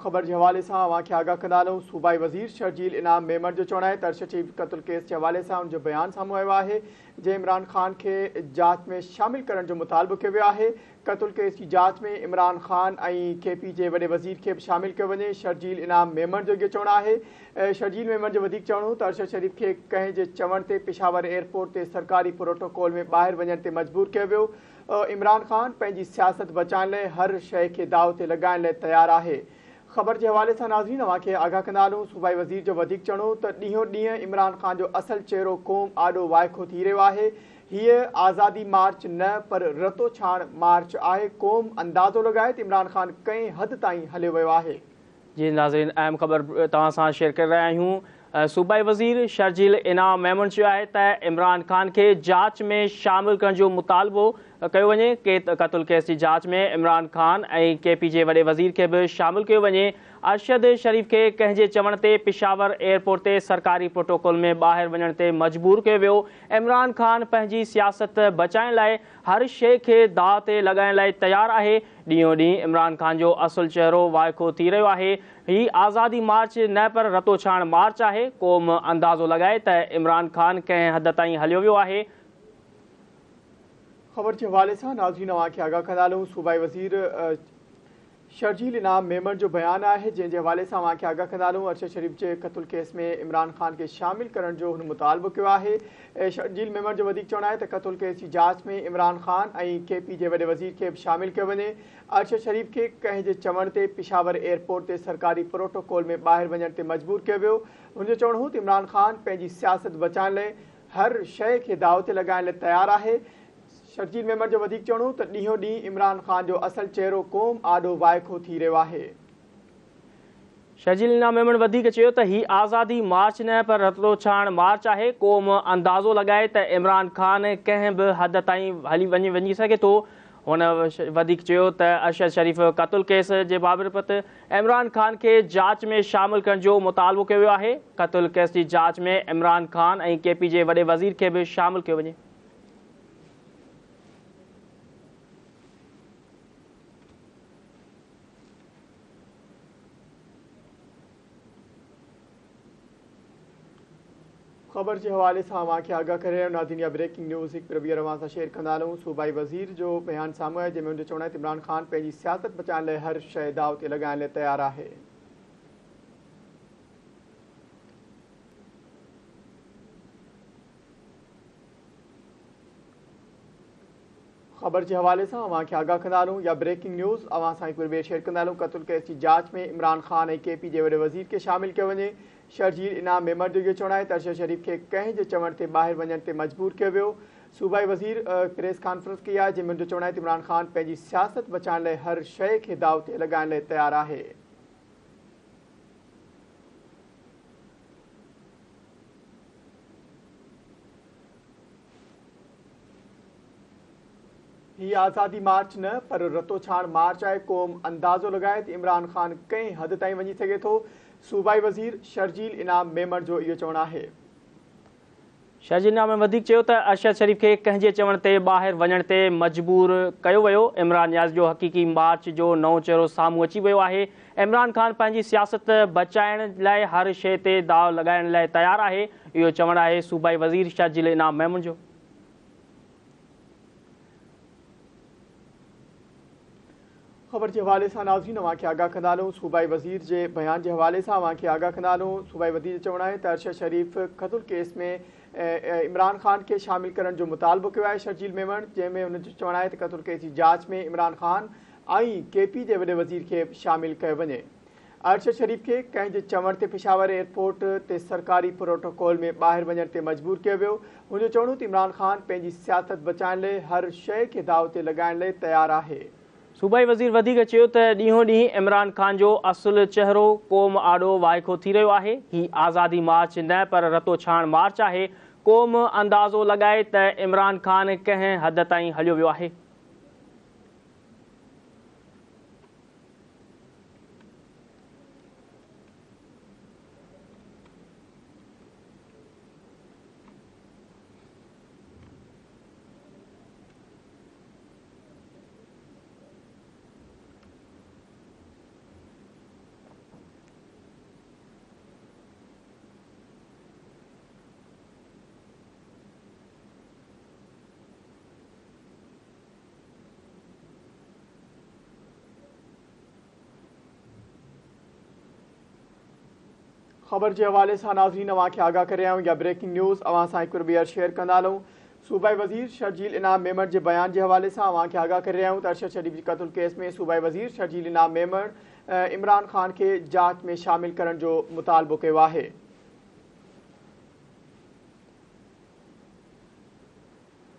ख़बर के हवाले से अवांखे आगाह कंदा रहूं। सूबाई वज़ीर शर्जील इनाम मेमण जो चवणु आहे त अरशद शरीफ क़त्ल केस के हवाले से उनजो बयान साम्हूं आयो आहे, जंहिं इमरान ख़ान के जांच में शामिल करण जो मुतालबो कयो वियो आहे। क़त्ल केस की जांच में इमरान ख़ान ऐं KP जे वॾे वज़ीर खे बि शामिल कयो वञे। शर्जील इनाम मेमण जो इहो चवणु आहे। शर्जील मेमण जो वधीक चवणो त अरशद शरीफ खे कंहिं जे चवण ते पेशावर एयरपोर्ट ते सरकारी प्रोटोकॉल में ॿाहिरि वञण ते मजबूर कयो वियो। इमरान ख़ान पंहिंजी सियासत बचाइण लाइ हर शइ खे दाव ते लॻाइण लाइ तयारु आहे। ख़बर के हवाले से नाज़रीन अवांखे आगाह कंदा हलूं। सूबाई वज़ीर जो वधीक चवणो त ॾींहों ॾींहुं इमरान ख़ान जो असल चेहरो क़ौम आॾो वाइखो थी रहियो आहे। हीअ आज़ादी मार्च न पर रतो छाण मार्च आहे। क़ौम अंदाज़ो लॻाए त इमरान ख़ान कंहिं हद ताईं हलियो वियो आहे। जी नाज़रीन, अहम ख़बर तव्हां सां शेयर करे रहिया आहियूं। सूबाई वज़ीर शर्जील इनाम मेमण चयो आहे त इमरान ख़ान खे जांच में शामिल करण जो मुतालबो कयो वञे। क़त्ल केस जी जांच में इमरान ख़ान ऐं KP जे वॾे वज़ीर खे बि शामिल कयो वञे। अरशद शरीफ खे कंहिं जे चवण ते पेशावर एयरपोर्ट ते सरकारी प्रोटोकॉल में ॿाहिरि वञण ते मजबूर कयो वियो। इमरान ख़ान पंहिंजी सियासत बचाइण लाइ हर शइ खे दाव ते लॻाइण लाइ तयारु आहे। ॾींहों ॾींहुं इमरान ख़ान जो असुल चेहरो वाइखो थी रहियो आहे। ही आज़ादी मार्च न पर रतो छाण मार्च आहे। क़ौम अंदाज़ो लॻाए त इमरान ख़ान कंहिं हद ताईं हलियो वियो आहे। ख़बर के हवाले से नाज़रीन अवांखे आगाह कंदा हलूं। सूबाई वज़ीर शर्जील इनाम मेमण जो बयान आहे, जंहिं जे हवाले से अवांखे आगाह कंदा हलूं। अरशद शरीफ के क़त्ल केस में इमरान ख़ान के शामिल करण जो हुन मुतालबो कयो आहे। शर्जील मेमण जो वधीक चवणु आहे त क़त्ल केस की जांच में इमरान ख़ान ऐं KP जे वॾे वज़ीर खे बि शामिल कयो वञे। अरशद शरीफ खे कंहिं जे चवण ते पेशावर एयरपोर्ट ते सरकारी प्रोटोकॉल में ॿाहिरि वञण ते मजबूर कयो वियो। हुनजो चवणु हो त इमरान ख़ान पंहिंजी सियासत बचाइण लाइ हर शइ खे दाव ते लॻाइण लाइ तयारु आहे। शर्जील मेमण जो वधीक चवणो त ॾींहों ॾींहुं इमरान ख़ान जो असल चेहरो क़ौम आॾो वाइखो थी रहियो आहे। शर्जील इनाम मेमण वधीक चयो त ही आज़ादी मार्च न पर रतो छाण मार्च आहे। क़ौम अंदाज़ो लॻाए त इमरान ख़ान कंहिं बि हद ताईं वञी सघे थो। हुन वधीक चयो त अरशद शरीफ क़त्ल केस जे बाबति इमरान ख़ान खे जांच में शामिल करण जो मुतालबो कयो वियो आहे। क़त्ल केस जी जांच में इमरान ख़ान ऐं KP जे वॾे वज़ीर खे बि शामिल कयो वञे। ख़बर के हवाले से अवांखे आगाह करे रहिया नाज़रीन। ब्रेकिंग न्यूज़ हिकु रबियर अवां सां शेयर कंदा हलूं। सूबाई वज़ीर जो बयान साम्हूं आहे, जंहिंमें हुनजो चवणु आहे त इमरान ख़ान पंहिंजी सियासत बचाइण लाइ हर शइ दाव ते लॻाइण लाइ तयारु आहे। ख़बर के हवाले से अवांखे आगाह कंदा हलूं। या ब्रेकिंग न्यूज़ अवां सां हिकु ॿिए शेयर कंदा हलूं। क़त्ल केस की जांच में इमरान ख़ान ऐं KP जे वॾे वज़ीर खे शामिल कयो वञे। शर्जील इनाम मेमण जो इहो चवणु आहे त अरशद शरीफ खे कंहिं जे चवण ते ॿाहिरि वञण ते मजबूर कयो वियो। सूबाई वज़ीर प्रेस कॉन्फ्रेंस कई आहे, जंहिंमें हुनजो चवणु आहे त इमरान ख़ान पंहिंजी सियासत बचाइण लाइ हर शइ खे दाव ते लॻाइण लाइ तयारु आहे। ही आज़ादी मार्च न पर रतो छाण मार्च आहे। क़ौम अंदाज़ो लॻाए त इमरान ख़ान कंहिं हद ताईं वञी सघे थो। सूबाई वज़ीर शर्जील इनाम मेमण जो इहो चवणु आहे। शर्जील इनाम में वधीक चयो त अरशद शरीफ खे कंहिं जे चवण ते ॿाहिरि वञण ते मजबूर कयो वियो। इमरान नियाज़ जो हक़ीक़ी मार्च जो नओं चेहरो साम्हूं अची वियो आहे। इमरान ख़ान पंहिंजी सियासत बचाइण लाइ हर शइ ते दाव लॻाइण लाइ तयारु आहे। इहो चवणु आहे सूबाई वज़ीर शर्जील इनाम मेमण जो। ख़बर के हवाले से नाज़रीन अवांखे आगाह कंदा हलूं। सूबाई वज़ीर जे बयान के हवाले से अवांखे आगाह कंदा हलूं। सूबाई वज़ीर जो चवणु आहे त अरशद शरीफ क़त्ल केस में इमरान ख़ान के शामिल करण जो मुतालबो कयो आहे। शर्जील मेमण, जंहिंमें हुनजो चवणु आहे त क़त्ल केस जी जांच में इमरान ख़ान ऐं KP जे वॾे वज़ीर खे शामिल कयो वञे। अरशद शरीफ खे कंहिं जे चवण ते पेशावर एयरपोर्ट ते सरकारी प्रोटोकॉल में ॿाहिरि वञण ते मजबूर कयो वियो। हुनजो चवणो त इमरान ख़ान पंहिंजी सियासत बचाइण लाइ हर शइ खे दाव ते लॻाइण लाइ तयारु आहे। सूबाई वज़ीर वधीक चयो त ॾींहों ॾींहुं इमरान ख़ान जो असुल चेहरो क़ौम आॾो वाइखो थी रहियो आहे। ही आज़ादी मार्च न पर रतो छाण मार्च आहे। क़ौम अंदाज़ो लॻाए त इमरान ख़ान कंहिं हद ताईं हलियो वियो आहे। ख़बर के हवाले से नाज़रीन अवां खे आगाह करे आहियूं या ब्रेकिंग न्यूज़ अवां सां हिकु ॿीहर शेयर कंदा हलूं। सूबाई वज़ीर शर्जील इनाम मेमण के बयान के हवाले से अवां खे आगाह करे आहियूं त अरशद शरीफ क़त्ल केस में सूबाई वज़ीर शर्जील इनाम मेमण इमरान ख़ान के जांच में शामिल करण जो मुतालबो कयो आहे।